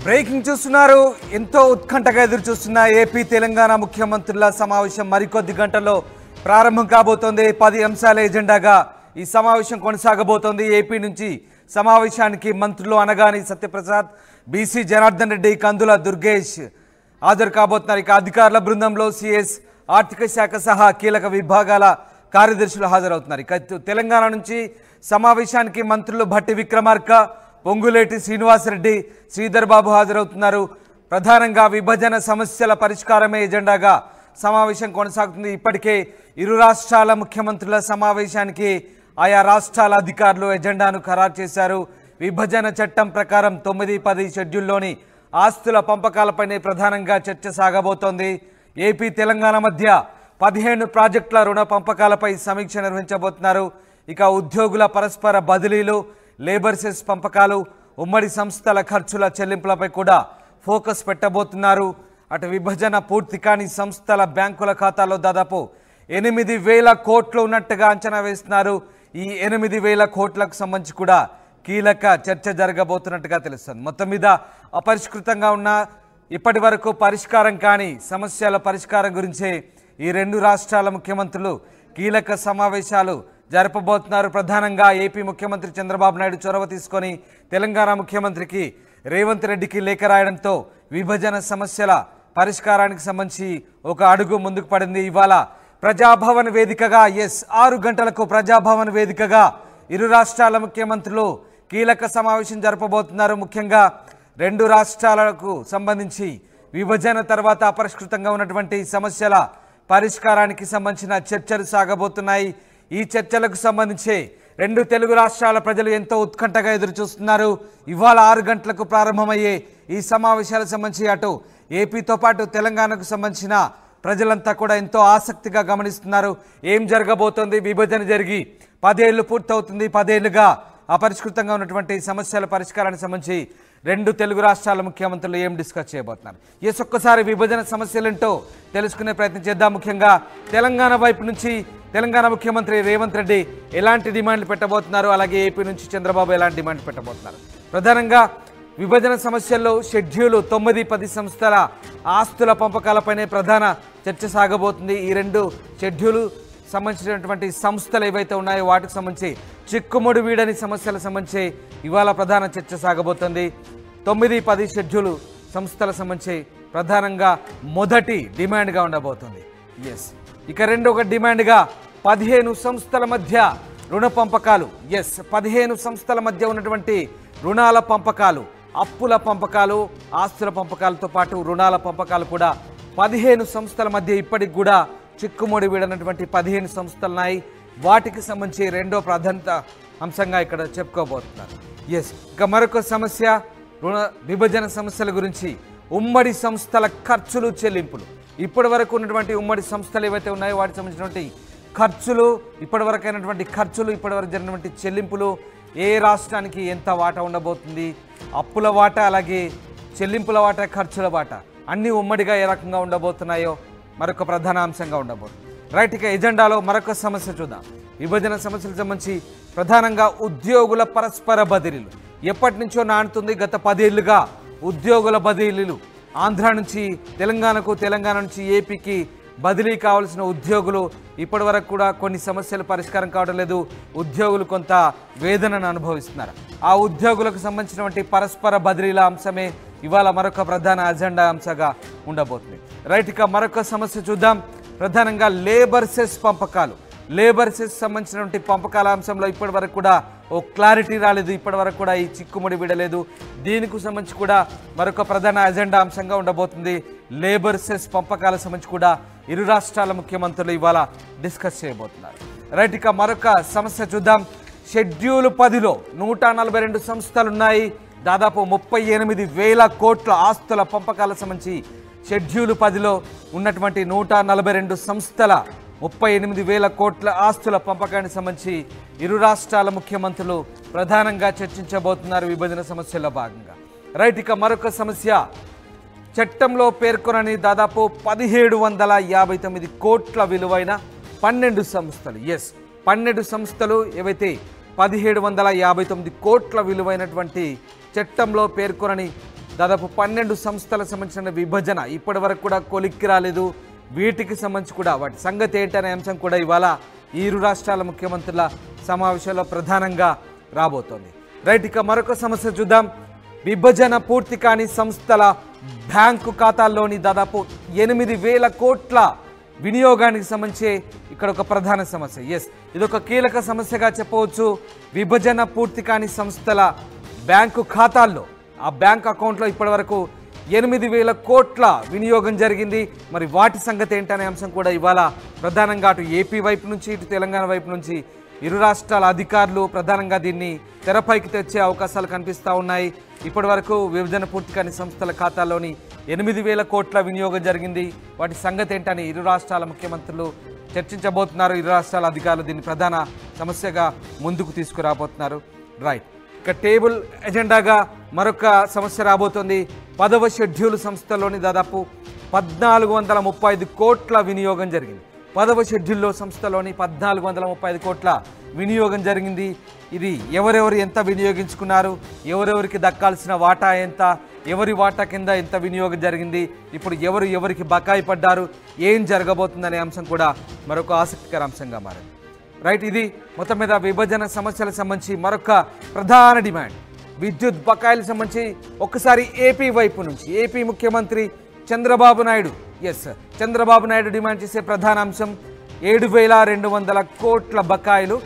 Breaking చూస్తున్నారు. ఎంతో ఉత్కంఠగా ఎదురు చూస్తున్న ఏపీ తెలంగాణ ముఖ్యమంత్రుల సమావేశం మరికొద్ది గంటల్లో ప్రారంభం కాబోతోంది. 10 అంశాల ఎజెండాగా ఈ సమావేశం కొనసాగబోతోంది. ఏపీ నుంచి సమావేశానికి మంత్రులు అనగాని సత్యప్రసాద్, బీసీ జనార్దన్ రెడ్డి, కందుల దుర్గేష్ హాజరు కాబోతున్నారు. ఇక అధికారుల బృందంలో సిఎస్, ఆర్థిక శాఖ సహా కీలక విభాగాల కార్యదర్శులు హాజరవుతున్నారు. ఇక తెలంగాణ నుంచి సమావేశానికి మంత్రులు భట్టి విక్రమార్క, పొంగులేటి శ్రీనివాసరెడ్డి, శ్రీధర్ బాబు హాజరవుతున్నారు. ప్రధానంగా విభజన సమస్యల పరిష్కారమే ఎజెండాగా సమావేశం కొనసాగుతుంది. ఇప్పటికే ఇరు రాష్ట్రాల ముఖ్యమంత్రుల సమావేశానికి ఆయా రాష్ట్రాల అధికారులు ఎజెండాను ఖరారు చేశారు. విభజన చట్టం ప్రకారం 9-10 షెడ్యూల్లోని ఆస్తుల పంపకాలపైనే ప్రధానంగా చర్చ సాగబోతోంది. ఏపీ తెలంగాణ మధ్య 15 ప్రాజెక్టుల రుణ పంపకాలపై సమీక్ష నిర్వహించబోతున్నారు. ఇక ఉద్యోగుల పరస్పర బదిలీలు, లేబర్ సెస్ పంపకాలు, ఉమ్మడి సంస్థల ఖర్చుల చెల్లింపులపై కూడా ఫోకస్ పెట్టబోతున్నారు. అటు విభజన పూర్తి కాని సంస్థల బ్యాంకుల ఖాతాలో దాదాపు 8,000 కోట్లు ఉన్నట్టుగా అంచనా వేస్తున్నారు. ఈ 8,000 కోట్లకు సంబంధించి కూడా కీలక చర్చ జరగబోతున్నట్టుగా తెలుస్తుంది. మొత్తం మీద అపరిష్కృతంగా ఉన్న ఇప్పటి వరకు పరిష్కారం కాని సమస్యల పరిష్కారం గురించే ఈ రెండు రాష్ట్రాల ముఖ్యమంత్రులు కీలక సమావేశాలు జరపబోతున్నారు. ప్రధానంగా ఏపీ ముఖ్యమంత్రి చంద్రబాబు నాయుడు చొరవ తీసుకొని తెలంగాణ ముఖ్యమంత్రికి రేవంత్ రెడ్డికి లేఖ రాయడంతో విభజన సమస్యల పరిష్కారానికి సంబంధించి ఒక అడుగు ముందుకు పడింది. ఇవాళ ప్రజాభవన్ వేదికగా 6 గంటలకు ప్రజాభవన్ వేదికగా ఇరు రాష్ట్రాల ముఖ్యమంత్రులు కీలక సమావేశం జరపబోతున్నారు. ముఖ్యంగా రెండు రాష్ట్రాలకు సంబంధించి విభజన తర్వాత అపరిష్కృతంగా ఉన్నటువంటి సమస్యల పరిష్కారానికి సంబంధించిన చర్చలు సాగబోతున్నాయి. ఈ చర్చలకు సంబంధించి రెండు తెలుగు రాష్ట్రాల ప్రజలు ఎంతో ఉత్కంఠగా ఎదురు చూస్తున్నారు. ఇవాళ 6 గంటలకు ప్రారంభమయ్యే ఈ సమావేశాలకు సంబంధించి అటు ఏపీతో పాటు తెలంగాణకు సంబంధించిన ప్రజలంతా కూడా ఎంతో ఆసక్తిగా గమనిస్తున్నారు. ఏం జరగబోతోంది? విభజన జరిగి 10 ఏళ్లు పూర్తవుతుంది. 10 ఏళ్లుగా అపరిష్కృతంగా ఉన్నటువంటి సమస్యల పరిష్కారానికి సంబంధించి రెండు తెలుగు రాష్ట్రాల ముఖ్యమంత్రులు ఏం డిస్కస్ చేయబోతున్నారు? ఒక్కసారి విభజన సమస్యలేంటో తెలుసుకునే ప్రయత్నం చేద్దాం. ముఖ్యంగా తెలంగాణ వైపు నుంచి తెలంగాణ ముఖ్యమంత్రి రేవంత్ రెడ్డి ఎలాంటి డిమాండ్లు పెట్టబోతున్నారు, అలాగే ఏపీ నుంచి చంద్రబాబు ఎలాంటి డిమాండ్లు పెట్టబోతున్నారు? ప్రధానంగా విభజన సమస్యల్లో షెడ్యూలు 9-10 సంస్థల ఆస్తుల పంపకాలపైనే ప్రధాన చర్చ సాగబోతుంది. ఈ రెండు షెడ్యూలు సంబంధించినటువంటి సంస్థలు ఏవైతే ఉన్నాయో వాటికి సంబంధించి చిక్కుముడి వీడని సమస్యలకు సంబంధించి ఇవాళ ప్రధాన చర్చ సాగబోతుంది. 9-10 షెడ్యూలు సంస్థలకు సంబంధించి ప్రధానంగా మొదటి డిమాండ్గా ఉండబోతుంది. ఇక రెండొక డిమాండ్గా 15 సంస్థల మధ్య రుణ పంపకాలు. 15 సంస్థల మధ్య ఉన్నటువంటి రుణాల పంపకాలు, అప్పుల పంపకాలు, ఆస్తుల పంపకాలతో పాటు రుణాల పంపకాలు కూడా 15 సంస్థల మధ్య ఇప్పటికి కూడా చిక్కుముడి వీడనటువంటి 15 సంస్థలున్నాయి. వాటికి సంబంధించి రెండో ప్రాధాన్యత అంశంగా ఇక్కడ చెప్పుకోబోతున్నారు. ఇక మరొక సమస్య విభజన సమస్యల గురించి ఉమ్మడి సంస్థల ఖర్చులు, చెల్లింపులు. ఇప్పటి వరకు ఉన్నటువంటి ఉమ్మడి సంస్థలు ఏవైతే ఉన్నాయో వాటికి సంబంధించినటువంటి ఖర్చులు, ఇప్పటివరకు అయినటువంటి ఖర్చులు, ఇప్పటివరకు జరిగినటువంటి చెల్లింపులు, ఏ రాష్ట్రానికి ఎంత వాటా ఉండబోతుంది, అప్పుల వాటా, అలాగే చెల్లింపుల వాటా, ఖర్చుల వాటా అన్నీ ఉమ్మడిగా ఏ రకంగా ఉండబోతున్నాయో మరొక ప్రధాన అంశంగా ఉండబోతుంది. ఇక ఎజెండాలో మరొక సమస్య చూద్దాం. విభజన సమస్యలకు సంబంధించి ప్రధానంగా ఉద్యోగుల పరస్పర బదిలీలు ఎప్పటి నుంచో నానుతుంది. గత 10 ఏళ్లుగా ఉద్యోగుల బదిలీలు ఆంధ్ర నుంచి తెలంగాణకు, తెలంగాణ నుంచి ఏపీకి బదిలీ కావాల్సిన ఉద్యోగులు ఇప్పటి వరకు కూడా కొన్ని సమస్యలు పరిష్కారం కావడం లేదు. ఉద్యోగులు కొంత వేదనను అనుభవిస్తున్నారు. ఆ ఉద్యోగులకు సంబంధించినటువంటి పరస్పర బదిలీల అంశమే ఇవాళ మరొక ప్రధాన అజెండా అంశంగా ఉండబోతుంది. ఇక మరొక సమస్య చూద్దాం. ప్రధానంగా లేబర్ సెస్ పంపకాలు. లేబర్ సెస్ సంబంధించినటువంటి పంపకాల అంశంలో ఇప్పటి వరకు కూడా ఓ క్లారిటీ రాలేదు. ఇప్పటి వరకు కూడా ఈ చిక్కుముడి విడలేదు. దీనికి సంబంధించి కూడా మరొక ప్రధాన అజెండా అంశంగా ఉండబోతుంది. లేబర్ సెస్ పంపకాలకు సంబంధించి కూడా ఇరు రాష్ట్రాల ముఖ్యమంత్రులు ఇవాళ డిస్కస్ చేయబోతున్నారు. ఇక మరొక సమస్య చూద్దాం. షెడ్యూల్ 10లో 142 సంస్థలున్నాయి. దాదాపు 38,000 కోట్ల ఆస్తుల పంపకాలకు సంబంధించి షెడ్యూల్ 10లో ఉన్నటువంటి 142 సంస్థల 38,000 కోట్ల ఆస్తుల పంపకానికి సంబంధించి ఇరు రాష్ట్రాల ముఖ్యమంత్రులు ప్రధానంగా చర్చించబోతున్నారు విభజన సమస్యల్లో భాగంగా. ఇక మరొక సమస్య చట్టంలో పేర్కొనని దాదాపు 1,759 కోట్ల విలువైన 12 సంస్థలు. 12 సంస్థలు ఏవైతే 1,759 కోట్ల విలువైనటువంటి చట్టంలో పేర్కొనని దాదాపు 12 సంస్థలకు సంబంధించిన విభజన ఇప్పటి వరకు కూడా కొలిక్కి రాలేదు. వీటికి సంబంధించి కూడా వాటి సంగతి ఏంటనే అంశం కూడా ఇవాళ ఈ ఇరు రాష్ట్రాల ముఖ్యమంత్రుల సమావేశంలో ప్రధానంగా రాబోతోంది. రైట్, ఇక మరొక సమస్య చూద్దాం. విభజన పూర్తి కాని సంస్థల బ్యాంకు ఖాతాల్లోని దాదాపు 8,000 కోట్ల వినియోగానికి సంబంధించి ఇక్కడ ఒక ప్రధాన సమస్య. ఎస్, ఇదొక కీలక సమస్యగా చెప్పవచ్చు. విభజన పూర్తి కాని సంస్థల బ్యాంకు ఖాతాల్లో, ఆ బ్యాంక్ అకౌంట్లో ఇప్పటి వరకు 8,000 కోట్ల వినియోగం జరిగింది. మరి వాటి సంగతి ఏంటనే అంశం కూడా ఇవాళ ప్రధానంగా అటు ఏపీ వైపు నుంచి ఇటు తెలంగాణ వైపు నుంచి ఇరు రాష్ట్రాల అధికారులు ప్రధానంగా దీన్ని తెరపైకి తెచ్చే అవకాశాలు కనిపిస్తూ ఉన్నాయి. ఇప్పటి వరకు విభజన పూర్తి కాని సంస్థల ఖాతాల్లోని 8,000 కోట్ల వినియోగం జరిగింది. వాటి సంగతి ఏంటని ఇరు రాష్ట్రాల ముఖ్యమంత్రులు చర్చించబోతున్నారు. ఇరు రాష్ట్రాల అధికారులు దీన్ని ప్రధాన సమస్యగా ముందుకు తీసుకురాబోతున్నారు. రైట్, ఇక టేబుల్ ఎజెండాగా మరొక సమస్య రాబోతోంది. 10వ షెడ్యూల్ సంస్థలోని దాదాపు 1,435 కోట్ల వినియోగం జరిగింది. 10వ షెడ్యూల్లో సంస్థలోని 1,435 కోట్ల వినియోగం జరిగింది. ఇది ఎవరెవరు ఎంత వినియోగించుకున్నారు, ఎవరెవరికి దక్కాల్సిన వాటా ఎంత, ఎవరి వాటా కింద ఎంత వినియోగం జరిగింది, ఇప్పుడు ఎవరికి బకాయి పడ్డారు, ఏం జరగబోతుందనే అంశం కూడా మరొక ఆసక్తికర అంశంగా మారింది. రైట్, ఇది మొత్తం మీద విభజన సమస్యలకు సంబంధించి మరొక ప్రధాన డిమాండ్. విద్యుత్ బకాయిలకు సంబంధించి ఒక్కసారి ఏపీ వైపు నుంచి ఏపీ ముఖ్యమంత్రి చంద్రబాబు నాయుడు చంద్రబాబు నాయుడు డిమాండ్ చేసే ప్రధాన అంశం 7,200 కోట్ల బకాయిలు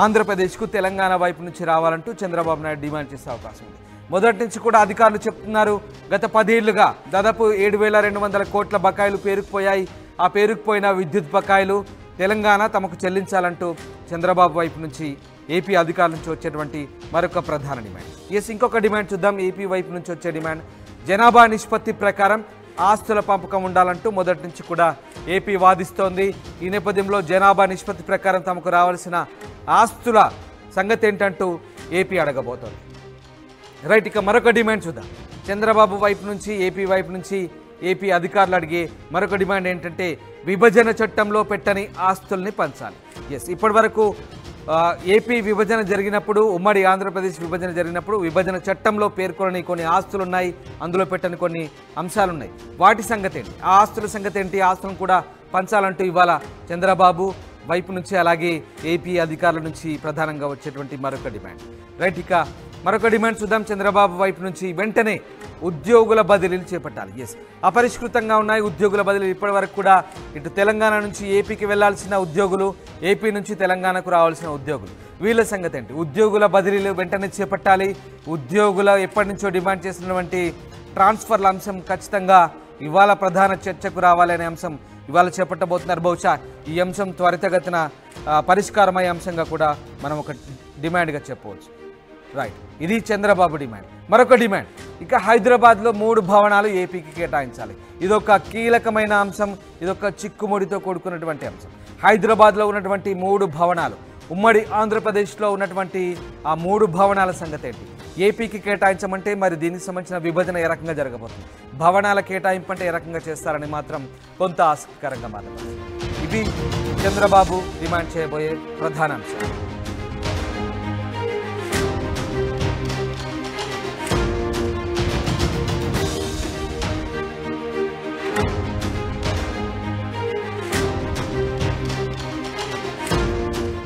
ఆంధ్రప్రదేశ్కు తెలంగాణ వైపు నుంచి రావాలంటూ చంద్రబాబు నాయుడు డిమాండ్ చేసే అవకాశం ఉంది. మొదటి నుంచి కూడా అధికారులు చెప్తున్నారు, గత 10 ఏళ్లుగా దాదాపు 7,200 కోట్ల బకాయిలు పేరుకుపోయాయి. ఆ పేరుకుపోయిన విద్యుత్ బకాయిలు తెలంగాణ తమకు చెల్లించాలంటూ చంద్రబాబు వైపు నుంచి ఏపీ అధికారుల నుంచి వచ్చేటువంటి మరొక ప్రధాన డిమాండ్. ఇంకొక డిమాండ్ చూద్దాం. ఏపీ వైపు నుంచి వచ్చే డిమాండ్ జనాభా నిష్పత్తి ప్రకారం ఆస్తుల పంపకం ఉండాలంటూ మొదటి నుంచి కూడా ఏపీ వాదిస్తోంది. ఈ నేపథ్యంలో జనాభా నిష్పత్తి ప్రకారం తమకు రావాల్సిన ఆస్తుల సంగతి ఏంటంటూ ఏపీ అడగబోతోంది. రైట్, ఇక మరొక డిమాండ్ చూద్దాం. చంద్రబాబు వైపు నుంచి ఏపీ వైపు నుంచి ఏపీ అధికారులు అడిగే మరొక డిమాండ్ ఏంటంటే విభజన చట్టంలో పెట్టని ఆస్తుల్ని పంచాలి. ఇప్పటి వరకు ఏపీ విభజన జరిగినప్పుడు, ఉమ్మడి ఆంధ్రప్రదేశ్ విభజన జరిగినప్పుడు విభజన చట్టంలో పేర్కొనని కొన్ని ఆస్తులు ఉన్నాయి, అందులో పెట్టని కొన్ని అంశాలు ఉన్నాయి. వాటి సంగతి ఏంటి, ఆ ఆస్తుల సంగతి ఏంటి, ఆస్తులను కూడా పంచాలంటూ ఇవాళ చంద్రబాబు వైపు నుంచి అలాగే ఏపీ అధికారుల నుంచి ప్రధానంగా వచ్చేటువంటి మరొక డిమాండ్. రైట్, ఇక మరొక డిమాండ్ చూద్దాం. చంద్రబాబు వైపు నుంచి వెంటనే ఉద్యోగుల బదిలీలు చేపట్టాలి. అపరిష్కృతంగా ఉన్నాయి ఉద్యోగుల బదిలీలు. ఇప్పటి వరకు కూడా ఇటు తెలంగాణ నుంచి ఏపీకి వెళ్లాల్సిన ఉద్యోగులు, ఏపీ నుంచి తెలంగాణకు రావాల్సిన ఉద్యోగులు, వీళ్ళ సంగతి ఏంటి? ఉద్యోగుల బదిలీలు వెంటనే చేపట్టాలి. ఉద్యోగుల ఎప్పటి నుంచో డిమాండ్ చేసినటువంటి ట్రాన్స్ఫర్ల అంశం ఖచ్చితంగా ఇవాళ ప్రధాన చర్చకు రావాలనే అంశం ఇవాళ చేపట్టబోతున్నారు. బహుశా ఈ అంశం త్వరితగతిన పరిష్కారమయ్యే అంశంగా కూడా మనం ఒక డిమాండ్గా చెప్పవచ్చు. రైట్, ఇది చంద్రబాబు డిమాండ్. మరొక డిమాండ్, ఇక హైదరాబాద్లో 3 భవనాలు ఏపీకి కేటాయించాలి. ఇదొక కీలకమైన అంశం, ఇదొక చిక్కుముడితో కూడుకున్నటువంటి అంశం. హైదరాబాద్లో ఉన్నటువంటి 3 భవనాలు, ఉమ్మడి ఆంధ్రప్రదేశ్లో ఉన్నటువంటి ఆ 3 భవనాల సంగతి ఏంటి? ఏపీకి కేటాయించమంటే మరి దీనికి సంబంధించిన విభజన ఏ రకంగా జరగబోతుంది? భవనాల కేటాయింపు అంటే ఏ రకంగా చేస్తారని మాత్రం కొంత ఆసక్తికరంగా మాట్లాడారు. ఇది చంద్రబాబు డిమాండ్ చేయబోయే ప్రధాన అంశం.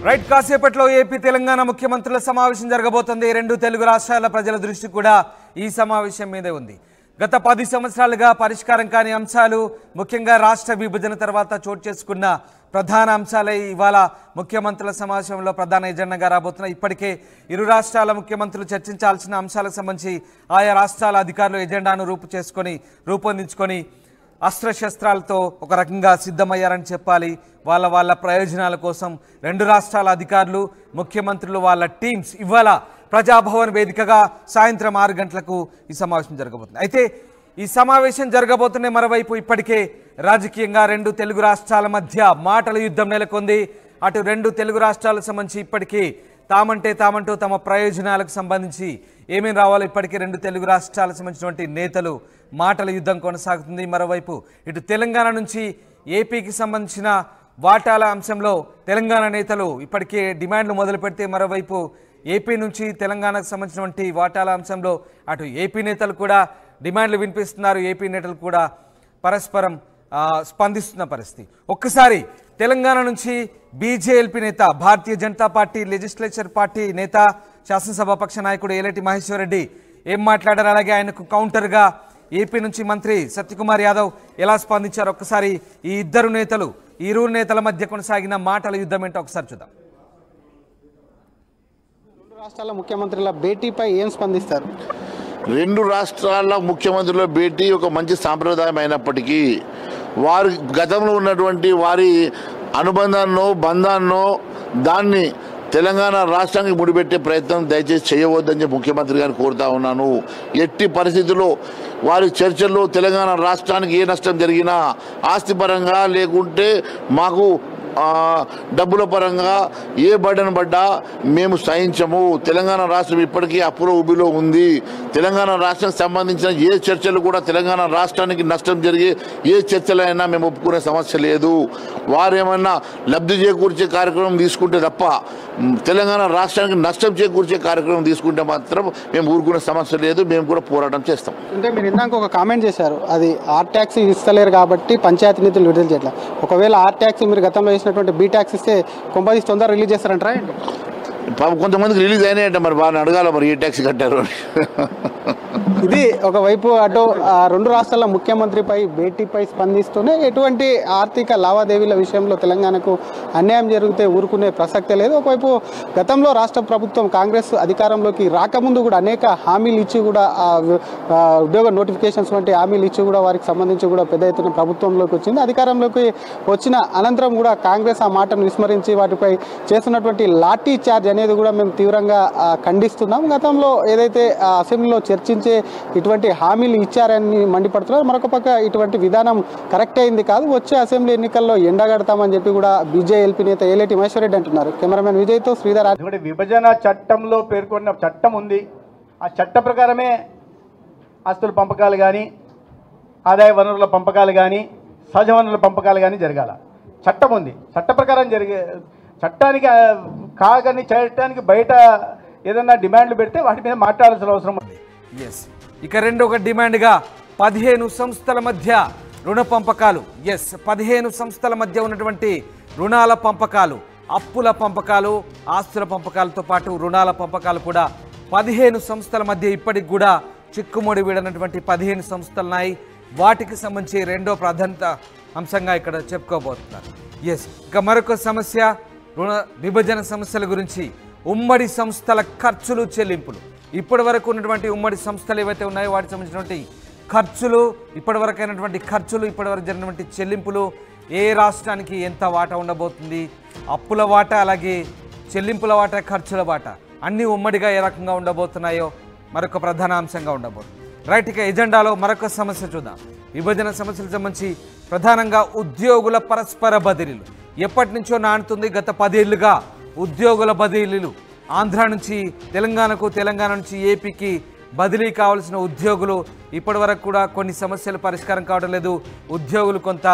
రైట్, కాసేపట్లో ఏపీ తెలంగాణ ముఖ్యమంత్రుల సమావేశం జరగబోతుంది. 2 తెలుగు రాష్ట్రాల ప్రజల దృష్టి కూడా ఈ సమావేశం మీదే ఉంది. గత 10 సంవత్సరాలుగా పరిష్కారం కాని అంశాలు, ముఖ్యంగా రాష్ట్ర విభజన తర్వాత చోటు చేసుకున్న ప్రధాన అంశాలే ఇవాళ ముఖ్యమంత్రుల సమావేశంలో ప్రధాన ఎజెండాగా రాబోతున్నాయి. ఇప్పటికే ఇరు రాష్ట్రాల ముఖ్యమంత్రులు చర్చించాల్సిన అంశాలకు సంబంధించి ఆయా రాష్ట్రాల అధికారులు ఎజెండాను రూపొందించుకొని అస్త్రశస్త్రాలతో ఒక రకంగా సిద్ధమయ్యారని చెప్పాలి. వాళ్ళ ప్రయోజనాల కోసం 2 రాష్ట్రాల అధికారులు, ముఖ్యమంత్రులు, వాళ్ళ టీమ్స్ ఇవాళ ప్రజాభవన్ వేదికగా సాయంత్రం 6 గంటలకు ఈ సమావేశం జరగబోతుంది. అయితే ఈ సమావేశం జరగబోతున్న మరోవైపు ఇప్పటికే రాజకీయంగా 2 తెలుగు రాష్ట్రాల మధ్య మాటల యుద్ధం నెలకొంది. అటు 2 తెలుగు రాష్ట్రాలకు సంబంధించి ఇప్పటికీ తామంటూ తమ ప్రయోజనాలకు సంబంధించి ఏమేమి రావాలో ఇప్పటికే 2 తెలుగు రాష్ట్రాలకు సంబంధించినటువంటి నేతలు మాటల యుద్ధం కొనసాగుతుంది. మరోవైపు ఇటు తెలంగాణ నుంచి ఏపీకి సంబంధించిన వాటాల అంశంలో తెలంగాణ నేతలు ఇప్పటికే డిమాండ్లు మొదలు పెడితే, మరోవైపు ఏపీ నుంచి తెలంగాణకు సంబంధించినటువంటి వాటాల అంశంలో అటు ఏపీ నేతలు కూడా డిమాండ్లు వినిపిస్తున్నారు, ఏపీ నేతలు కూడా పరస్పరం స్పందిస్తున్న పరిస్థితి. ఒక్కసారి తెలంగాణ నుంచి బీజేఎల్పీ నేత, Bharatiya Janata party legislature party నేత, శాసనసభాపక్ష నాయకుడు ఏలేటి మహేశ్వర్ రెడ్డి ఏం మాట్లాడారు, అలాగే ఆయనకు కౌంటర్గా ఏపీ నుంచి మంత్రి సత్యకుమార్ యాదవ్ ఎలా స్పందించారు, ఒక్కసారి ఈ ఇద్దరు నేతలు, ఈ ఇరువురు నేతల మధ్య కొనసాగిన మాటల యుద్ధం ఏంటో ఒకసారి చూద్దాం. రెండు రాష్ట్రాల ముఖ్యమంత్రుల భేటీపై ఏం స్పందిస్తారు? రెండు రాష్ట్రాల ముఖ్యమంత్రుల భేటీ ఒక మంచి సాంప్రదాయం అయినప్పటికీ వారి గతంలో ఉన్నటువంటి వారి అనుబంధాన్నో బంధాన్నో దాన్ని తెలంగాణ రాష్ట్రానికి ముడిపెట్టే ప్రయత్నం దయచేసి చేయవద్దని చెప్పి ముఖ్యమంత్రి గారిని కోరుతా ఉన్నాను. ఎట్టి పరిస్థితుల్లో వారి చర్చల్లో తెలంగాణ రాష్ట్రానికి ఏ నష్టం జరిగినా ఆస్తిపరంగా లేకుంటే మాకు డబ్బుల పరంగా ఏ బర్డన్ పడ్డా మేము సహించము. తెలంగాణ రాష్ట్రం ఇప్పటికీ అప్పుల ఊబిలో ఉంది. తెలంగాణ రాష్ట్రానికి సంబంధించిన ఏ చర్చలు కూడా తెలంగాణ రాష్ట్రానికి నష్టం జరిగే ఏ చర్చలైనా మేము ఒప్పుకునే సమస్య లేదు. వారేమన్నా లబ్ధి చేకూర్చే కార్యక్రమం తీసుకుంటే తప్ప తెలంగాణ రాష్ట్రానికి నష్టం చేకూర్చే కార్యక్రమం తీసుకుంటే మాత్రం మేము ఊరుకునే సమస్య లేదు. మేము కూడా పోరాటం చేస్తాం. అంటే మీరు ఇందాక ఒక కామెంట్ చేశారు, అది ఆర్ ట్యాక్స్ ఇస్తలేరు కాబట్టి పంచాయతీ నిధులు విడుదల చేయట్లేదు. ఒకవేళ ఆర్ ట్యాక్స్ మీరు గతంలో వేసినటువంటి బీ ట్యాక్స్ ఇస్తే కొంపదీసి తొందరగా రిలీజ్ చేస్తారంటారా? కొంతమందికి రిలీజ్ అయినాయంటే మరి బాగా అడగాల, మరి ఏ ట్యాక్స్ కట్టారు అని. ఇది ఒకవైపు అటు రెండు రాష్ట్రాల ముఖ్యమంత్రిపై భేటీపై స్పందిస్తూనే ఎటువంటి ఆర్థిక లావాదేవీల విషయంలో తెలంగాణకు అన్యాయం జరిగితే ఊరుకునే ప్రసక్తే లేదు. ఒకవైపు గతంలో రాష్ట్ర ప్రభుత్వం కాంగ్రెస్ అధికారంలోకి రాకముందు కూడా అనేక హామీలు ఇచ్చి కూడా ఉద్యోగ నోటిఫికేషన్స్ వంటి హామీలు ఇచ్చి కూడా వారికి సంబంధించి కూడా పెద్ద ఎత్తున ప్రభుత్వంలోకి వచ్చింది. అధికారంలోకి వచ్చిన అనంతరం కూడా కాంగ్రెస్ ఆ మాటను విస్మరించి వాటిపై చేస్తున్నటువంటి లాఠీ చార్జ్ అనేది కూడా మేము తీవ్రంగా ఖండిస్తున్నాం. గతంలో ఏదైతే అసెంబ్లీలో చర్చించే ఇటువంటి హామీలు ఇచ్చారని మండిపడుతున్నారు. మరొక పక్క ఇటువంటి విధానం కరెక్ట్ అయింది కాదు, వచ్చే అసెంబ్లీ ఎన్నికల్లో ఎండగడతామని చెప్పి కూడా బీజేఎల్పీ నేత ఏలేటి మహేశ్వర్ రెడ్డి అంటున్నారు. కెమెరామెన్ విజయ్తో శ్రీధర్. విభజన చట్టంలో పేర్కొన్న చట్టం ఉంది. ఆ చట్ట ప్రకారమే ఆస్తుల పంపకాలు కానీ, ఆదాయ వనరుల పంపకాలు కానీ, సహజ వనరుల పంపకాలు కానీ జరగాల. చట్టం ఉంది, చట్ట ప్రకారం జరిగే చట్టానికి కాదని చేయటానికి బయట ఏదన్నా డిమాండ్లు పెడితే వాటి మీద మాట్లాడాల్సిన అవసరం ఉంది. ఇక రెండొక డిమాండ్గా 15 సంస్థల మధ్య రుణ పంపకాలు. 15 సంస్థల మధ్య ఉన్నటువంటి రుణాల పంపకాలు, అప్పుల పంపకాలు, ఆస్తుల పంపకాలతో పాటు రుణాల పంపకాలు కూడా 15 సంస్థల మధ్య ఇప్పటికి కూడా చిక్కుముడి వీడనటువంటి 15 సంస్థలు ఉన్నాయి. వాటికి సంబంధించి రెండో ప్రాధాన్యత అంశంగా ఇక్కడ చెప్పుకోబోతున్నారు. ఇక మరొక సమస్య రుణ విభజన సమస్యల గురించి, ఉమ్మడి సంస్థల ఖర్చులు చెల్లింపులు. ఇప్పటి వరకు ఉన్నటువంటి ఉమ్మడి సంస్థలు ఏవైతే ఉన్నాయో వాటికి సంబంధించినటువంటి ఖర్చులు, ఇప్పటివరకు అయినటువంటి ఖర్చులు, ఇప్పటివరకు జరిగినటువంటి చెల్లింపులు, ఏ రాష్ట్రానికి ఎంత వాటా ఉండబోతుంది, అప్పుల వాటా అలాగే చెల్లింపుల వాటా, ఖర్చుల వాటా అన్నీ ఉమ్మడిగా ఏ రకంగా ఉండబోతున్నాయో మరొక ప్రధాన అంశంగా ఉండబోతుంది. రైట్, ఇక ఎజెండాలో మరొక సమస్య చూద్దాం. విభజన సమస్యలకు సంబంధించి ప్రధానంగా ఉద్యోగుల పరస్పర బదిలీలు. ఎప్పటి నుంచో నానుతుంది, గత 10 ఏళ్లుగా ఉద్యోగుల బదిలీలు. ఆంధ్ర నుంచి తెలంగాణకు, తెలంగాణ నుంచి ఏపీకి బదిలీ కావాల్సిన ఉద్యోగులు ఇప్పటి వరకు కూడా కొన్ని సమస్యలు పరిష్కారం కావడం లేదు. ఉద్యోగులు కొంత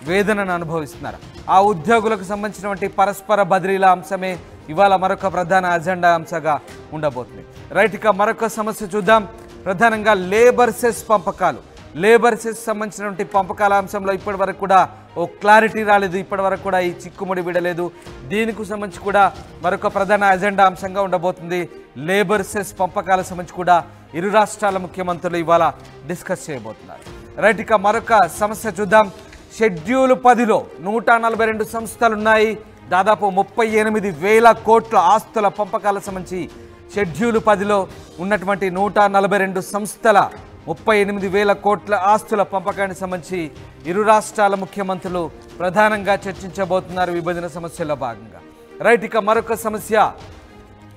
వేదనను అనుభవిస్తున్నారు. ఆ ఉద్యోగులకు సంబంధించినటువంటి పరస్పర బదిలీల అంశమే ఇవాళ మరొక ప్రధాన అజెండా అంశంగా ఉండబోతుంది. రైట్, ఇక మరొక సమస్య చూద్దాం. ప్రధానంగా లేబర్ సెస్ పంపకాలు. లేబర్ సెస్ సంబంధించినటువంటి పంపకాల అంశంలో ఇప్పటి వరకు కూడా ఓ క్లారిటీ రాలేదు. ఇప్పటి వరకు కూడా ఈ చిక్కుముడి విడలేదు. దీనికి సంబంధించి కూడా మరొక ప్రధాన అజెండా అంశంగా ఉండబోతుంది. లేబర్ సెస్ పంపకాలకు సంబంధించి కూడా ఇరు రాష్ట్రాల ముఖ్యమంత్రులు ఇవాళ డిస్కస్ చేయబోతున్నారు. రైట్, ఇక మరొక సమస్య చూద్దాం. షెడ్యూల్ 10లో 142 సంస్థలు ఉన్నాయి. దాదాపు 38,000 కోట్ల ఆస్తుల పంపకాలకు సంబంధించి షెడ్యూల్ 10లో ఉన్నటువంటి 142 సంస్థల 38,000 కోట్ల ఆస్తుల పంపకానికి సంబంధించి ఇరు రాష్ట్రాల ముఖ్యమంత్రులు ప్రధానంగా చర్చించబోతున్నారు విభజన సమస్యల్లో భాగంగా. రైట్, ఇక మరొక సమస్య,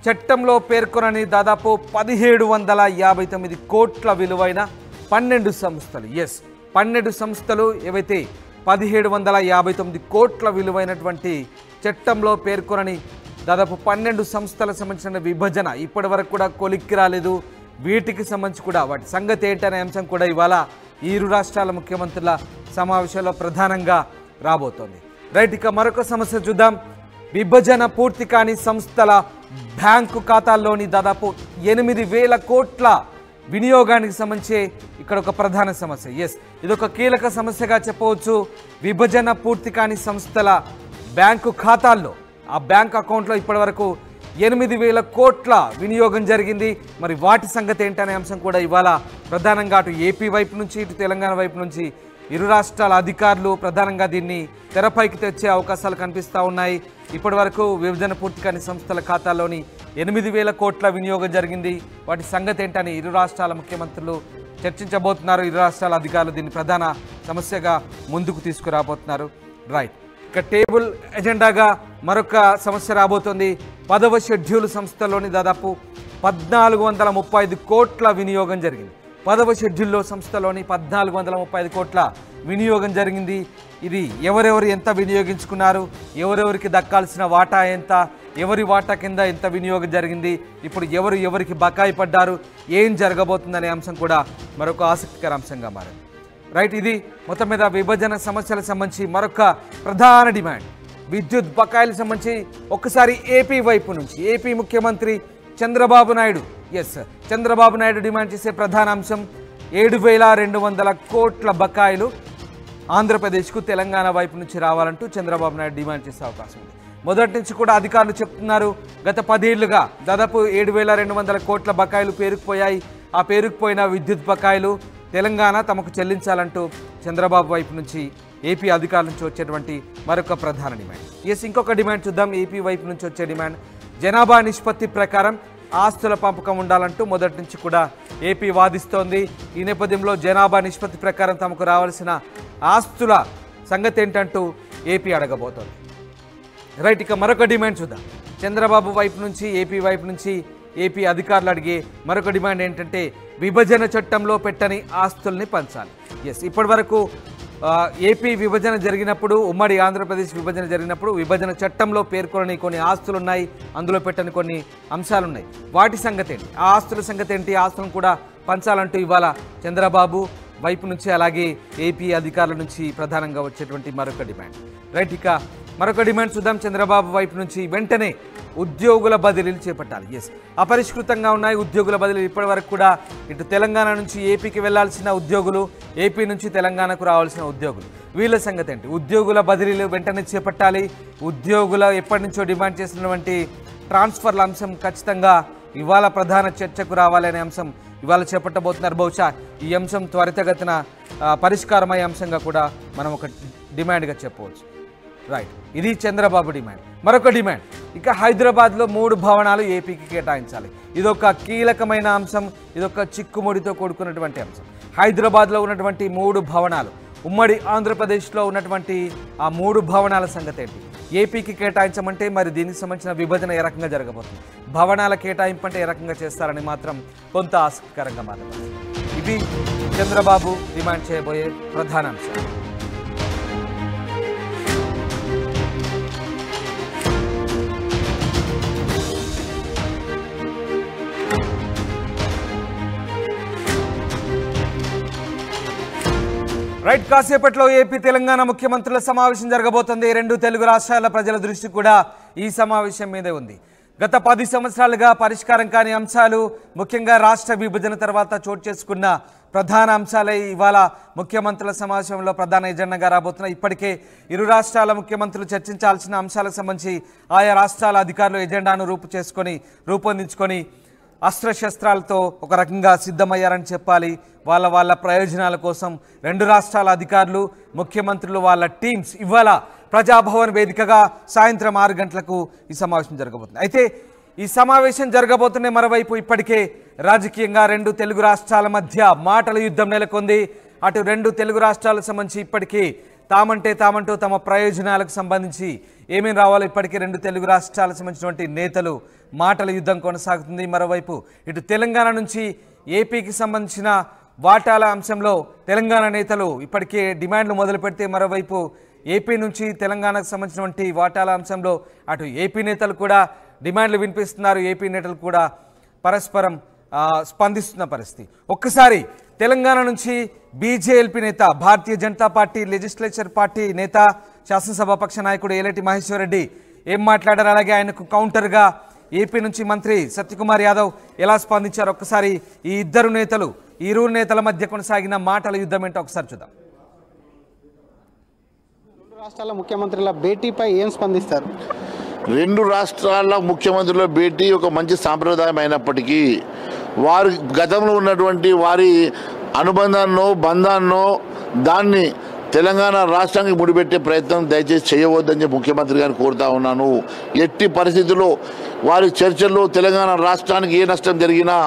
చట్టంలో పేర్కొనని దాదాపు 1759 కోట్ల విలువైన 12 సంస్థలు. 12 సంస్థలు ఏవైతే 1759 కోట్ల విలువైనటువంటి చట్టంలో పేర్కొనని దాదాపు 12 సంస్థలకు సంబంధించిన విభజన ఇప్పటి వరకు కూడా కొలిక్కి రాలేదు. వీటికి సంబంధించి కూడా వాటి సంగతి ఏంటనే అంశం కూడా ఇవాళ ఈ ఇరు రాష్ట్రాల ముఖ్యమంత్రుల సమావేశంలో ప్రధానంగా రాబోతోంది. రైట్, ఇక మరొక సమస్య చూద్దాం. విభజన పూర్తి కాని సంస్థల బ్యాంకు ఖాతాల్లోని దాదాపు 8,000 కోట్ల వినియోగానికి సంబంధించి ఇక్కడ ఒక ప్రధాన సమస్య. ఇదొక కీలక సమస్యగా చెప్పవచ్చు. విభజన పూర్తి కాని సంస్థల బ్యాంకు ఖాతాల్లో, ఆ బ్యాంక్ అకౌంట్లో ఇప్పటి వరకు 8,000 కోట్ల వినియోగం జరిగింది. మరి వాటి సంగతి ఏంటనే అంశం కూడా ఇవాళ ప్రధానంగా అటు ఏపీ వైపు నుంచి ఇటు తెలంగాణ వైపు నుంచి ఇరు రాష్ట్రాల అధికారులు ప్రధానంగా దీన్ని తెరపైకి తెచ్చే అవకాశాలు కనిపిస్తూ ఉన్నాయి. ఇప్పటి వరకు విభజన పూర్తి కాని సంస్థల ఖాతాల్లోని 8,000 కోట్ల వినియోగం జరిగింది. వాటి సంగతి ఏంటని ఇరు రాష్ట్రాల ముఖ్యమంత్రులు చర్చించబోతున్నారు. ఇరు రాష్ట్రాల అధికారులు దీన్ని ప్రధాన సమస్యగా ముందుకు తీసుకురాబోతున్నారు. రైట్, ఇక టేబుల్ ఎజెండాగా మరొక సమస్య రాబోతోంది. 10వ షెడ్యూల్ సంస్థలోని దాదాపు 1,435 కోట్ల వినియోగం జరిగింది. 10వ షెడ్యూల్లో సంస్థలోని 1,435 కోట్ల వినియోగం జరిగింది. ఇది ఎవరెవరు ఎంత వినియోగించుకున్నారు, ఎవరెవరికి దక్కాల్సిన వాటా ఎంత, ఎవరి వాటా కింద ఎంత వినియోగం జరిగింది, ఇప్పుడు ఎవరికి బకాయి పడ్డారు, ఏం జరగబోతుందనే అంశం కూడా మరొక ఆసక్తికర అంశంగా మారింది. రైట్, ఇది మొత్తం మీద విభజన సమస్యలకు సంబంధించి మరొక ప్రధాన డిమాండ్. విద్యుత్ బకాయిలకు సంబంధించి ఒక్కసారి ఏపీ వైపు నుంచి ఏపీ ముఖ్యమంత్రి చంద్రబాబు నాయుడు డిమాండ్ చేసే ప్రధాన అంశం 7,200 కోట్ల బకాయిలు ఆంధ్రప్రదేశ్కు తెలంగాణ వైపు నుంచి రావాలంటూ చంద్రబాబు నాయుడు డిమాండ్ చేసే అవకాశం ఉంది. మొదటి నుంచి కూడా అధికారులు చెప్తున్నారు, గత 10 ఏళ్లుగా దాదాపు 7,200 కోట్ల బకాయిలు పేరుకుపోయాయి. ఆ పేరుకుపోయిన విద్యుత్ బకాయిలు తెలంగాణ తమకు చెల్లించాలంటూ చంద్రబాబు వైపు నుంచి ఏపీ అధికారుల నుంచి వచ్చేటువంటి మరొక ప్రధాన డిమాండ్. ఇంకొక డిమాండ్ చూద్దాం. ఏపీ వైపు నుంచి వచ్చే డిమాండ్ జనాభా నిష్పత్తి ప్రకారం ఆస్తుల పంపకం ఉండాలంటూ మొదటి నుంచి కూడా ఏపీ వాదిస్తోంది. ఈ నేపథ్యంలో జనాభా నిష్పత్తి ప్రకారం తమకు రావాల్సిన ఆస్తుల సంగతి ఏంటంటూ ఏపీ అడగబోతోంది. రైట్, ఇక మరొక డిమాండ్ చూద్దాం. చంద్రబాబు వైపు నుంచి ఏపీ వైపు నుంచి ఏపీ అధికారులు అడిగే మరొక డిమాండ్ ఏంటంటే విభజన చట్టంలో పెట్టని ఆస్తుల్ని పంచాలి. ఇప్పటి వరకు ఏపీ విభజన జరిగినప్పుడు, ఉమ్మడి ఆంధ్రప్రదేశ్ విభజన జరిగినప్పుడు విభజన చట్టంలో పేర్కొనని కొన్ని ఆస్తులు ఉన్నాయి, అందులో పెట్టని కొన్ని అంశాలు ఉన్నాయి. వాటి సంగతి ఏంటి, ఆ ఆస్తుల సంగతి ఏంటి, ఆస్తులను కూడా పంచాలంటూ ఇవాళ చంద్రబాబు వైపు నుంచి అలాగే ఏపీ అధికారుల నుంచి ప్రధానంగా వచ్చేటువంటి మరొక డిమాండ్. రైట్, ఇక మరొక డిమాండ్ చూద్దాం. చంద్రబాబు వైపు నుంచి వెంటనే ఉద్యోగుల బదిలీలు చేపట్టాలి. అపరిష్కృతంగా ఉన్నాయి ఉద్యోగుల బదిలీలు. ఇప్పటి వరకు కూడా ఇటు తెలంగాణ నుంచి ఏపీకి వెళ్లాల్సిన ఉద్యోగులు, ఏపీ నుంచి తెలంగాణకు రావాల్సిన ఉద్యోగులు, వీళ్ళ సంగతి ఏంటి? ఉద్యోగుల బదిలీలు వెంటనే చేపట్టాలి. ఉద్యోగుల ఎప్పటి నుంచో డిమాండ్ చేసినటువంటి ట్రాన్స్ఫర్ల అంశం ఖచ్చితంగా ఇవాళ ప్రధాన చర్చకు రావాలనే అంశం ఇవాళ చేపట్టబోతున్నారు. బహుశా ఈ అంశం త్వరితగతిన పరిష్కారమయ్యే అంశంగా కూడా మనం ఒక డిమాండ్గా చెప్పవచ్చు. రైట్, ఇది చంద్రబాబు డిమాండ్. మరొక డిమాండ్, ఇక హైదరాబాద్లో 3 భవనాలు ఏపీకి కేటాయించాలి. ఇదొక కీలకమైన అంశం, ఇదొక చిక్కుముడితో కూడుకున్నటువంటి అంశం. హైదరాబాద్లో ఉన్నటువంటి 3 భవనాలు, ఉమ్మడి ఆంధ్రప్రదేశ్లో ఉన్నటువంటి ఆ 3 భవనాల సంగతి ఏంటి? ఏపీకి కేటాయించమంటే మరి దీనికి సంబంధించిన విభజన ఏ రకంగా జరగబోతుంది? భవనాల కేటాయింపు అంటే ఏ రకంగా చేస్తారని మాత్రం కొంత ఆసక్తికరంగా మాట్లాడారు. ఇది చంద్రబాబు డిమాండ్ చేయబోయే ప్రధాన అంశం. రైట్, కాసేపట్లో ఏపీ తెలంగాణ ముఖ్యమంత్రుల సమావేశం జరగబోతుంది. 2 తెలుగు రాష్ట్రాల ప్రజల దృష్టి కూడా ఈ సమావేశం మీదే ఉంది. గత 10 సంవత్సరాలుగా పరిష్కారం కాని అంశాలు, ముఖ్యంగా రాష్ట్ర విభజన తర్వాత చోటు చేసుకున్న ప్రధాన అంశాలే ఇవాళ ముఖ్యమంత్రుల సమావేశంలో ప్రధాన ఎజెండాగా రాబోతున్నాయి. ఇప్పటికే ఇరు రాష్ట్రాల ముఖ్యమంత్రులు చర్చించాల్సిన అంశాలకు సంబంధించి ఆయా రాష్ట్రాల అధికారులు ఎజెండాను రూపొందించుకొని అస్త్రశస్త్రాలతో ఒక రకంగా సిద్ధమయ్యారని చెప్పాలి. వాళ్ళ ప్రయోజనాల కోసం 2 రాష్ట్రాల అధికారులు, ముఖ్యమంత్రులు, వాళ్ళ టీమ్స్ ఇవాళ ప్రజాభవన్ వేదికగా సాయంత్రం 6 గంటలకు ఈ సమావేశం జరగబోతుంది. అయితే ఈ సమావేశం జరగబోతున్న మరోవైపు ఇప్పటికే రాజకీయంగా 2 తెలుగు రాష్ట్రాల మధ్య మాటల యుద్ధం నెలకొంది. అటు 2 తెలుగు రాష్ట్రాలకు సంబంధించి ఇప్పటికీ తామంటూ తమ ప్రయోజనాలకు సంబంధించి ఏమేమి రావాలో ఇప్పటికే 2 తెలుగు రాష్ట్రాలకు సంబంధించినటువంటి నేతలు మాటల యుద్ధం కొనసాగుతుంది. మరోవైపు ఇటు తెలంగాణ నుంచి ఏపీకి సంబంధించిన వాటాల అంశంలో తెలంగాణ నేతలు ఇప్పటికే డిమాండ్లు మొదలు పెడితే, మరోవైపు ఏపీ నుంచి తెలంగాణకు సంబంధించినటువంటి వాటాల అంశంలో అటు ఏపీ నేతలు కూడా డిమాండ్లు వినిపిస్తున్నారు. ఏపీ నేతలు కూడా పరస్పరం స్పందిస్తున్న పరిస్థితి. ఒక్కసారి తెలంగాణ నుంచి బీజేఎల్పీ నేత, Bharatiya Janata party legislature party నేత, శాసనసభాపక్ష నాయకుడు ఏలేటి మహేశ్వర్ రెడ్డి ఏం మాట్లాడారు, అలాగే ఆయనకు కౌంటర్గా ఏపీ నుంచి మంత్రి సత్యకుమార్ యాదవ్ ఎలా స్పందించారు ఒక్కసారి ఈ ఇద్దరు నేతలు ఈ ఇరువురు నేతల మధ్య కొనసాగిన మాటల యుద్ధం ఏంటో ఒకసారి చూద్దాం. రెండు రాష్ట్రాల ముఖ్యమంత్రుల భేటీపై ఏం స్పందిస్తారు? రెండు రాష్ట్రాల ముఖ్యమంత్రుల భేటీ ఒక మంచి సాంప్రదాయం అయినప్పటికీ వారి గతంలో ఉన్నటువంటి వారి అనుబంధాన్నో బంధాన్నో దాన్ని తెలంగాణ రాష్ట్రానికి ముడిపెట్టే ప్రయత్నం దయచేసి చేయవద్దని చెప్పి ముఖ్యమంత్రి గారిని కోరుతా ఉన్నాను. ఎట్టి పరిస్థితుల్లో వారి చర్చల్లో తెలంగాణ రాష్ట్రానికి ఏ నష్టం జరిగినా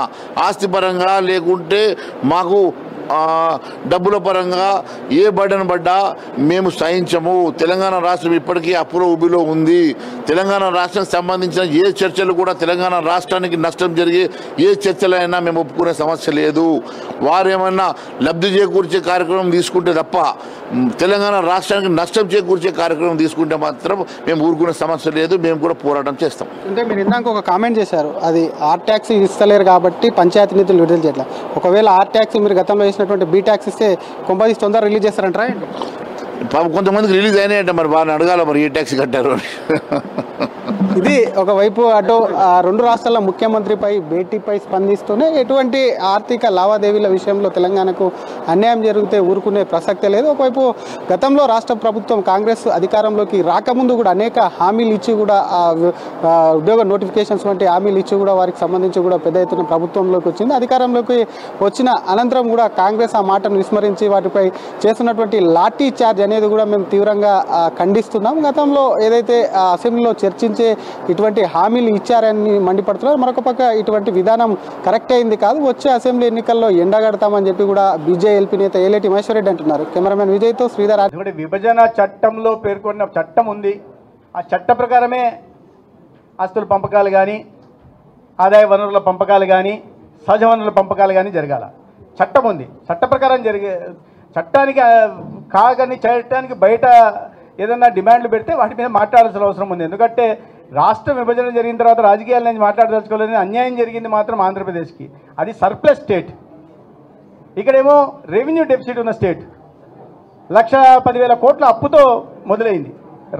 ఆస్తిపరంగా లేకుంటే మాకు డబ్బుల పరంగా ఏ బర్డన్ పడ్డా మేము సహించము. తెలంగాణ రాష్ట్రం ఇప్పటికీ అప్పుల ఊబిలో ఉంది. తెలంగాణ రాష్ట్రానికి సంబంధించిన ఏ చర్చలు కూడా తెలంగాణ రాష్ట్రానికి నష్టం జరిగే ఏ చర్చలైనా మేము ఒప్పుకునే సమస్య లేదు. వారేమన్నా లబ్ధి చేకూర్చే కార్యక్రమం తీసుకుంటే తప్ప తెలంగాణ రాష్ట్రానికి నష్టం చేకూర్చే కార్యక్రమం తీసుకుంటే మాత్రం మేము ఊరుకునే సమస్య లేదు. మేము కూడా పోరాటం చేస్తాం. అంటే మీరు ఇందాక ఒక కామెంట్ చేశారు, అది ఆర్ ట్యాక్స్ ఇస్తలేరు కాబట్టి పంచాయతీ నిధులు విడుదల చేయట్లా. ఒకవేళ ఆర్ ట్యాక్స్ మీరు గతంలో వేసినటువంటి బీ ట్యాక్స్ ఇస్తే కొంపదీసి తొందరగా రిలీజ్ చేస్తారంటారా? కొంతమందికి రిలీజ్ అయినాయంటే మరి బాగా అడగాల మరి ఏ ట్యాక్స్ కట్టారు అని. ఇది ఒకవైపు అటు రెండు రాష్ట్రాల ముఖ్యమంత్రిపై భేటీపై స్పందిస్తూనే ఎటువంటి ఆర్థిక లావాదేవీల విషయంలో తెలంగాణకు అన్యాయం జరిగితే ఊరుకునే ప్రసక్తే లేదు. ఒకవైపు గతంలో రాష్ట్ర ప్రభుత్వం కాంగ్రెస్ అధికారంలోకి రాకముందు కూడా అనేక హామీలు ఇచ్చి కూడా ఉద్యోగ నోటిఫికేషన్స్ వంటి హామీలు ఇచ్చి కూడా వారికి సంబంధించి కూడా పెద్ద ఎత్తున ప్రభుత్వంలోకి వచ్చింది. అధికారంలోకి వచ్చిన అనంతరం కూడా కాంగ్రెస్ ఆ మాటను విస్మరించి వాటిపై చేస్తున్నటువంటి లాఠీ చార్జ్ అనేది కూడా మేము తీవ్రంగా ఖండిస్తున్నాం. గతంలో ఏదైతే అసెంబ్లీలో చర్చించే ఇటువంటి హామీలు ఇచ్చారని మండిపడుతున్నారు. మరొక పక్క ఇటువంటి విధానం కరెక్ట్ అయింది కాదు, వచ్చే అసెంబ్లీ ఎన్నికల్లో ఎండగడతామని చెప్పి కూడా బీజేఎల్పీ నేత ఏలేటి మహేశ్వర్ రెడ్డి అంటున్నారు. కెమెరామెన్ విజయ్తో శ్రీధర్. విభజన చట్టంలో పేర్కొన్న చట్టం ఉంది. ఆ చట్ట ప్రకారమే ఆస్తుల పంపకాలు కానీ ఆదాయ వనరుల పంపకాలు కానీ సహజ వనరుల పంపకాలు కానీ జరగాల. చట్టం ఉంది, చట్ట ప్రకారం జరిగే చట్టానికి కాగని చేయటానికి బయట ఏదన్నా డిమాండ్లు పెడితే వాటి మీద మాట్లాడాల్సిన అవసరం ఉంది. ఎందుకంటే రాష్ట్ర విభజన జరిగిన తర్వాత రాజకీయాల నుంచి మాట్లాడదలుచుకోలేదని అన్యాయం జరిగింది మాత్రం ఆంధ్రప్రదేశ్కి. అది సర్ప్లస్ స్టేట్, ఇక్కడేమో రెవెన్యూ డెఫిసిట్ ఉన్న స్టేట్. 1,10,000 కోట్ల అప్పుతో మొదలైంది.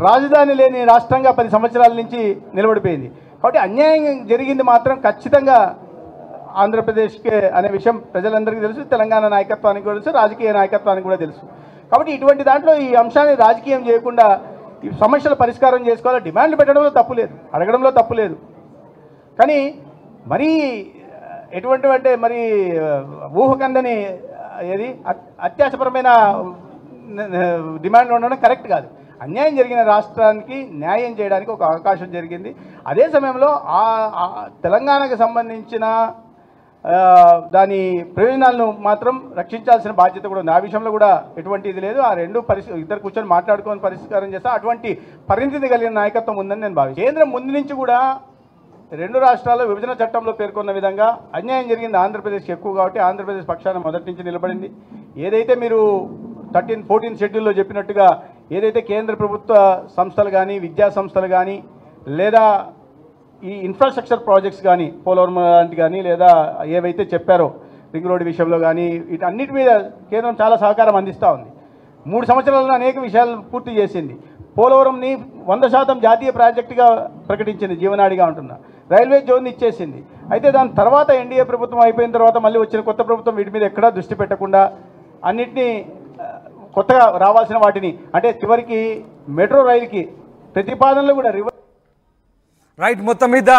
రాజధాని లేని రాష్ట్రంగా 10 సంవత్సరాల నుంచి నిలబడిపోయింది. కాబట్టి అన్యాయం జరిగింది మాత్రం ఖచ్చితంగా ఆంధ్రప్రదేశ్కే అనే విషయం ప్రజలందరికీ తెలుసు, తెలంగాణ నాయకత్వానికి కూడా తెలుసు, రాజకీయ నాయకత్వానికి కూడా తెలుసు. కాబట్టి ఇటువంటి దాంట్లో ఈ అంశాన్ని రాజకీయం చేయకుండా ఈ సమస్యల పరిష్కారం చేసుకోవాలి. డిమాండ్లు పెట్టడంలో తప్పు లేదు, అడగడంలో తప్పు లేదు. కానీ మరీ ఎటువంటి అంటే మరి ఊహకందని ఏది అత్యాశపరమైన డిమాండ్లు ఉండడం కరెక్ట్ కాదు. అన్యాయం జరిగిన రాష్ట్రానికి న్యాయం చేయడానికి ఒక అవకాశం జరిగింది. అదే సమయంలో తెలంగాణకు సంబంధించిన దాని ప్రయోజనాలను మాత్రం రక్షించాల్సిన బాధ్యత కూడా ఉంది. ఆ విషయంలో కూడా ఎటువంటి ఇది లేదు. ఆ రెండు ఇద్దరు కూర్చొని మాట్లాడుకొని పరిష్కారం చేస్తే అటువంటి పరిణితి కలిగిన నాయకత్వం ఉందని నేను భావిస్తాను. కేంద్రం ముందు నుంచి కూడా రెండు రాష్ట్రాల్లో విభజన చట్టంలో పేర్కొన్న విధంగా అన్యాయం జరిగింది ఆంధ్రప్రదేశ్కి ఎక్కువ కాబట్టి ఆంధ్రప్రదేశ్ పక్షాన మొదటి నుంచి నిలబడింది. ఏదైతే మీరు 13-14 షెడ్యూల్లో చెప్పినట్టుగా ఏదైతే కేంద్ర ప్రభుత్వ సంస్థలు కానీ విద్యా సంస్థలు కానీ లేదా ఈ ఇన్ఫ్రాస్ట్రక్చర్ ప్రాజెక్ట్స్ కానీ పోలవరం లాంటి కానీ లేదా ఏవైతే చెప్పారో రింగ్ రోడ్ విషయంలో కానీ వీటన్నిటి మీద కేంద్రం చాలా సహకారం అందిస్తూ ఉంది. 3 సంవత్సరాల్లో అనేక విషయాలు పూర్తి చేసింది. పోలవరంని 100% జాతీయ ప్రాజెక్టుగా ప్రకటించింది, జీవనాడిగా ఉంటున్నా. రైల్వే జోన్ ఇచ్చేసింది. అయితే దాని తర్వాత ఎన్డీఏ ప్రభుత్వం అయిపోయిన తర్వాత మళ్ళీ వచ్చిన కొత్త ప్రభుత్వం వీటి మీద ఎక్కడా దృష్టి పెట్టకుండా అన్నిటినీ కొత్తగా రావాల్సిన వాటిని అంటే చివరికి మెట్రో రైలుకి ప్రతిపాదనలు కూడా రైట్ మొత్తం మీద